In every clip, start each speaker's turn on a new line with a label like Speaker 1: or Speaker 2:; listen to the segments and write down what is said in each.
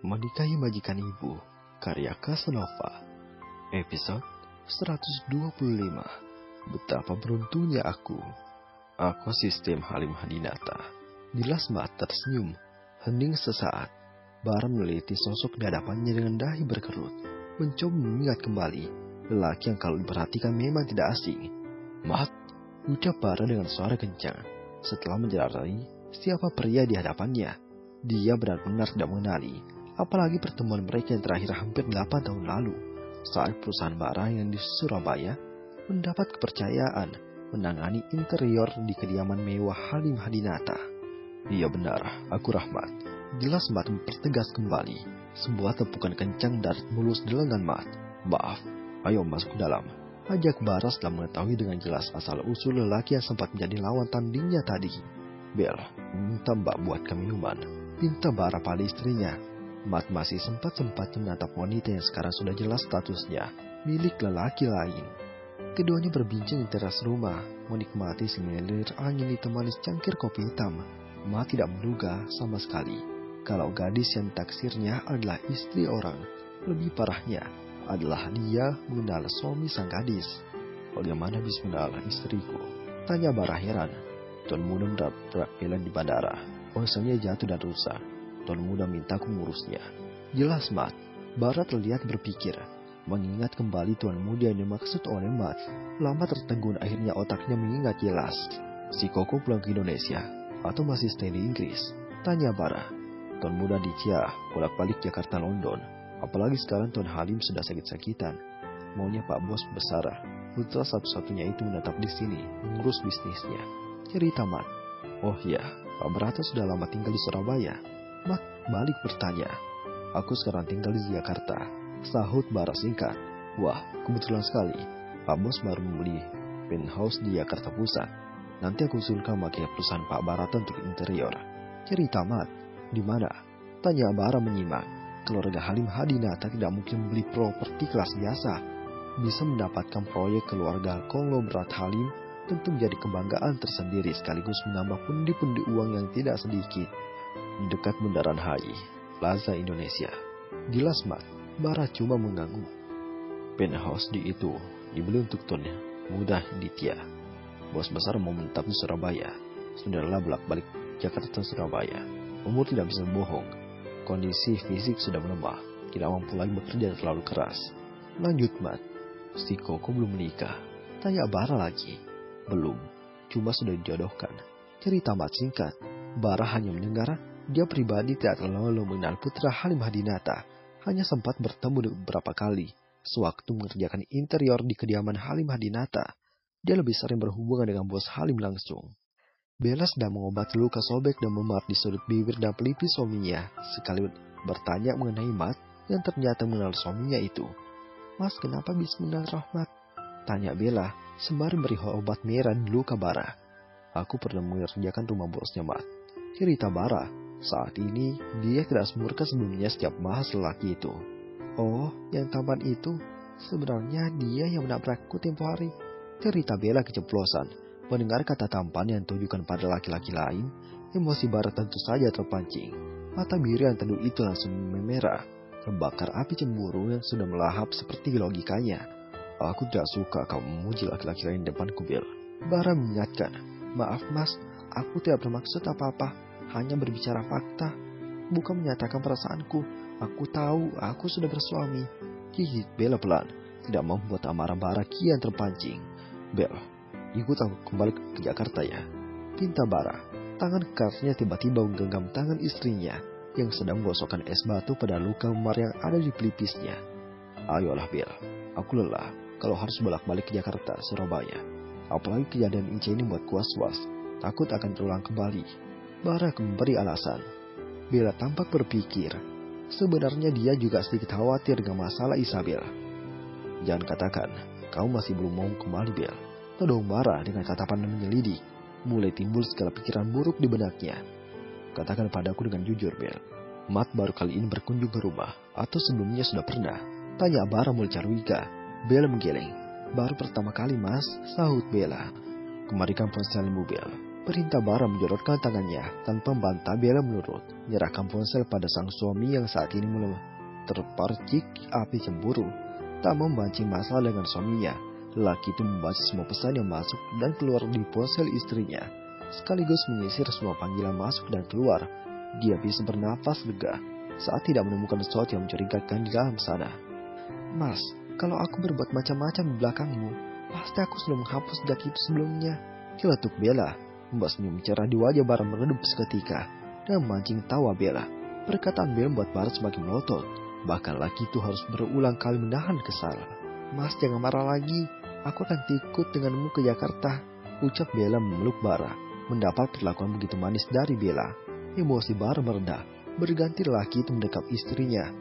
Speaker 1: Menikahi Majikan Ibu, karya Casanova, episode 125. Betapa beruntungnya aku. Aku sistem Halim Hadinata. Jelas mata tersenyum, hening sesaat. Bara meneliti sosok di hadapannya dengan dahi berkerut, mencoba mengingat kembali lelaki yang kalau diperhatikan memang tidak asing. Mat, ucap Bara dengan suara kencang. Setelah menjelajahi siapa pria di hadapannya, dia benar-benar tidak mengenali. Apalagi pertemuan mereka yang terakhir hampir 8 tahun lalu, saat perusahaan Bara yang di Surabaya mendapat kepercayaan menangani interior di kediaman mewah Halim Hadinata. Iya benar, aku Rahmat. Jelas Mat mempertegas kembali. Sebuah tepukan kencang dari mulus di lengan Mat. Maaf, ayo masuk ke dalam. Ajak Bara setelah mengetahui dengan jelas asal-usul lelaki yang sempat menjadi lawan tandingnya tadi. Bel, minta Mbak buatkan minuman. Pinta Bara pada istrinya. Mat masih sempat-sempatnya menatap wanita yang sekarang sudah jelas statusnya milik lelaki lain. Keduanya berbincang di teras rumah, menikmati semilir angin ditemani secangkir kopi hitam. Mat tidak menduga sama sekali kalau gadis yang ditaksirnya adalah istri orang. Lebih parahnya adalah dia mengenal suami sang gadis. Bagaimana bisa mengenal istriku? Tanya Bara heran. Tuan muda menabrak Bella di bandara. Ponselnya jatuh dan rusak. Tuan muda mintaku mengurusnya. Jelas Mat. Bara terlihat berpikir, mengingat kembali tuan muda yang dimaksud oleh Mat. Lama tertegun akhirnya otaknya mengingat jelas. Si Koko pulang ke Indonesia atau masih stay di Inggris? Tanya Bara. Tuan muda di Cia, bolak-balik Jakarta London. Apalagi sekarang Tuan Halim sudah sakit-sakitan. Maunya Pak Bos besar, putra satu-satunya itu menetap di sini, mengurus bisnisnya. Cerita Mat. Oh iya, Pak Brata sudah lama tinggal di Surabaya. Mat balik bertanya. Aku sekarang tinggal di Jakarta, sahut Bara singkat. Wah, kebetulan sekali. Pak Bos baru membeli penthouse di Jakarta Pusat. Nanti aku usulkan pakai perusahaan Pak Barata untuk interior. Cerita Mat. Di mana? Tanya Bara menyimak. Keluarga Halim Hadinata tidak mungkin membeli properti kelas biasa. Bisa mendapatkan proyek keluarga konglomerat Halim tentu menjadi kebanggaan tersendiri sekaligus menambah pundi-pundi uang yang tidak sedikit. Dekat Bundaran HI, Plaza Indonesia. Jelas Mat, Bara cuma mengganggu. Penthouse di itu dibeli untuk Tuan muda Ditya. Bos besar mau menetap di Surabaya. Sudahlah bolak-balik Jakarta Surabaya. Umur tidak bisa bohong. Kondisi fisik sudah melemah. Tidak mampu lagi bekerja terlalu keras. Lanjut Mat. Si Koko belum menikah. Tanya Bara lagi. Belum. Cuma sudah dijodohkan. Cerita Mat singkat. Bara hanya mendengar. Dia pribadi tidak terlalu mengenal putra Halim Hadinata. Hanya sempat bertemu beberapa kali. Sewaktu mengerjakan interior di kediaman Halim Hadinata. Dia lebih sering berhubungan dengan bos Halim langsung. Bella sedang mengobati luka sobek dan memar di sudut bibir dan pelipis suaminya. Sekali bertanya mengenai Mat yang ternyata mengenal suaminya itu. Mas, kenapa bisa mengenal Rahmat? Tanya Bella sembari beri obat merah di luka Bara. Aku pernah mengerjakan rumah bosnya Mat. Cerita Bara. Saat ini dia tidak semurka sebelumnya setiap bahas lelaki itu. Oh, yang tampan itu sebenarnya dia yang menabrakku tempo hari. Cerita Bella keceplosan. Mendengar kata tampan yang ditujukan pada laki-laki lain, emosi Bara tentu saja terpancing. Mata biru yang teduh itu langsung memerah, terbakar api cemburu yang sudah melahap seperti logikanya. Aku tidak suka kamu memuji laki-laki lain depanku, Bel. Bara mengingatkan. Maaf mas, aku tidak bermaksud apa-apa. Hanya berbicara fakta, bukan menyatakan perasaanku. Aku tahu, aku sudah bersuami. Hihit Bella pelan, tidak mau membuat amarah Bara kian terpancing. Bel, ikut aku kembali ke Jakarta ya. Pinta Bara. Tangan kekasnya tiba-tiba menggenggam tangan istrinya yang sedang menggosokkan es batu pada luka memar yang ada di pelipisnya. Ayolah Bel, aku lelah kalau harus bolak-balik ke Jakarta, Surabaya. Apalagi kejadian Ince ini buat was-was, takut akan terulang kembali. Bara memberi alasan. Bella tampak berpikir. Sebenarnya dia juga sedikit khawatir dengan masalah Isabel. Jangan katakan, kau masih belum mau kembali Bel. Todong Bara dengan tatapan menyelidik. Mulai timbul segala pikiran buruk di benaknya. Katakan padaku dengan jujur Bel. Mat baru kali ini berkunjung ke rumah. Atau sebelumnya sudah pernah? Tanya Bara mulai curiga. Bella menggeleng. Baru pertama kali mas, sahut Bella. Kemarikan ponselmu Bel. Perintah Bara menjorotkan tangannya tanpa membantah. Bella menurut, menyerahkan ponsel pada sang suami yang saat ini mulai terpercik api cemburu. Tak memancing masalah dengan suaminya, lelaki itu membaca semua pesan yang masuk dan keluar di ponsel istrinya, sekaligus menyisir semua panggilan masuk dan keluar. Dia bisa bernafas lega saat tidak menemukan sesuatu yang mencurigakan di dalam sana. "Mas, kalau aku berbuat macam-macam di belakangmu, pasti aku sudah menghapus jejak itu sebelumnya," celetuk Bella. Membuat senyum cerah di wajah Bara meredup seketika dan memancing tawa Bella. Perkataan Bella membuat Bara semakin melotot. Bahkan laki itu harus berulang kali menahan kesal. "Mas, jangan marah lagi. Aku akan ikut denganmu ke Jakarta," ucap Bella memeluk Bara. Mendapat perlakuan begitu manis dari Bella, emosi Bara mereda. Berganti laki itu mendekap istrinya.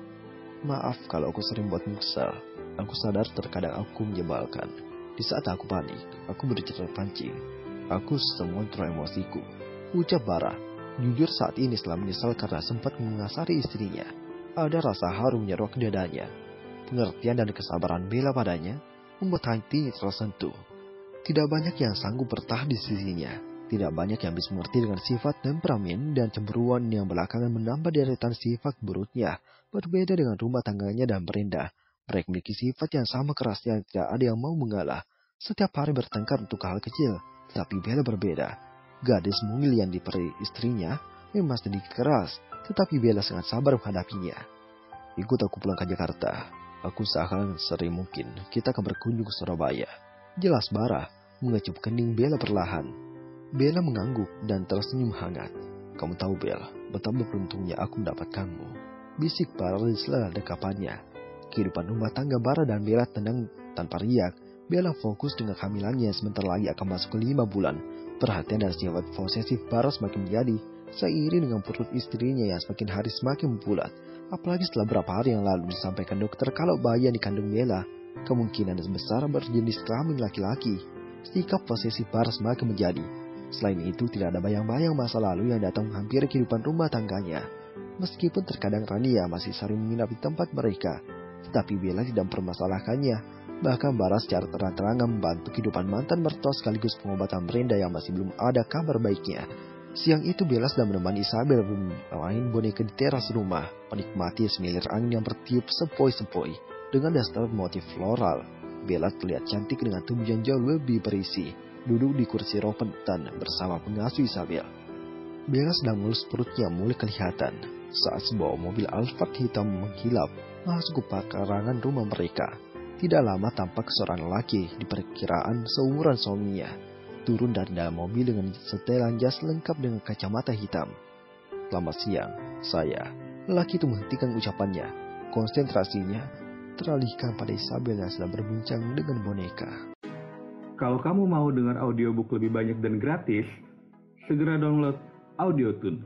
Speaker 1: "Maaf kalau aku sering buatmu kesal. Aku sadar terkadang aku menyebalkan. Di saat aku panik, aku bercerita pancing. Aku semua mengontrol emosiku," ucap Bara. Jujur saat ini setelah menyesal karena sempat mengasari istrinya, ada rasa haru menyeruak di dadanya. Pengertian dan kesabaran Bella padanya membuat hatinya tersentuh. Tidak banyak yang sanggup bertahan di sisinya. Tidak banyak yang bisa mengerti dengan sifat temperamen dan cemburuan yang belakangan menambah deretan sifat buruknya. Berbeda dengan rumah tangganya dan Brenda, mereka memiliki sifat yang sama kerasnya dan tidak ada yang mau mengalah. Setiap hari bertengkar untuk hal kecil. Tapi Bella berbeda. Gadis mungil yang diperi istrinya memang sedikit keras, tetapi Bella sangat sabar menghadapinya. "Ikut aku pulang ke Jakarta. Aku usahakan sering mungkin kita akan berkunjung ke Surabaya," jelas Bara, mengecup kening Bella perlahan. Bella mengangguk dan tersenyum hangat. "Kamu tahu Bella, betapa beruntungnya aku mendapatkanmu," bisik Bara di sela dekapannya. Kehidupan rumah tangga Bara dan Bella tenang tanpa riak. Bella fokus dengan kehamilannya, sebentar lagi akan masuk ke 5 bulan. Perhatian dan sifat posesif Bara semakin menjadi, seiring dengan perut istrinya yang semakin hari semakin membulat. Apalagi setelah beberapa hari yang lalu disampaikan dokter kalau bayi yang dikandung Bella kemungkinan besar berjenis kelamin laki-laki. Sikap posesif Bara semakin menjadi. Selain itu, tidak ada bayang-bayang masa lalu yang datang menghampiri kehidupan rumah tangganya. Meskipun terkadang Rania masih sering menginap di tempat mereka, tetapi Bella tidak mempermasalahkannya. Bahkan Bara secara terang-terangan membantu kehidupan mantan mertua sekaligus pengobatan Brenda yang masih belum ada kabar baiknya. Siang itu Bella sedang menemani Isabel bermain boneka di teras rumah, menikmati semilir angin yang bertiup sepoi-sepoi dengan daster motif floral. Bella terlihat cantik dengan tubuh yang jauh lebih berisi, duduk di kursi rompetan bersama pengasuh Isabel. Bella sedang melus perutnya mulai kelihatan saat sebuah mobil Alphard hitam menghilap masuk ke pekarangan rumah mereka. Tidak lama tampak seorang lelaki di perkiraan seumuran suaminya turun dari dalam mobil dengan setelan jas lengkap dengan kacamata hitam. "Selamat siang, saya." Lelaki itu menghentikan ucapannya. Konsentrasinya teralihkan pada Isabel yang sedang berbincang dengan boneka.
Speaker 2: Kalau kamu mau dengar audiobook lebih banyak dan gratis, segera download Audiotune.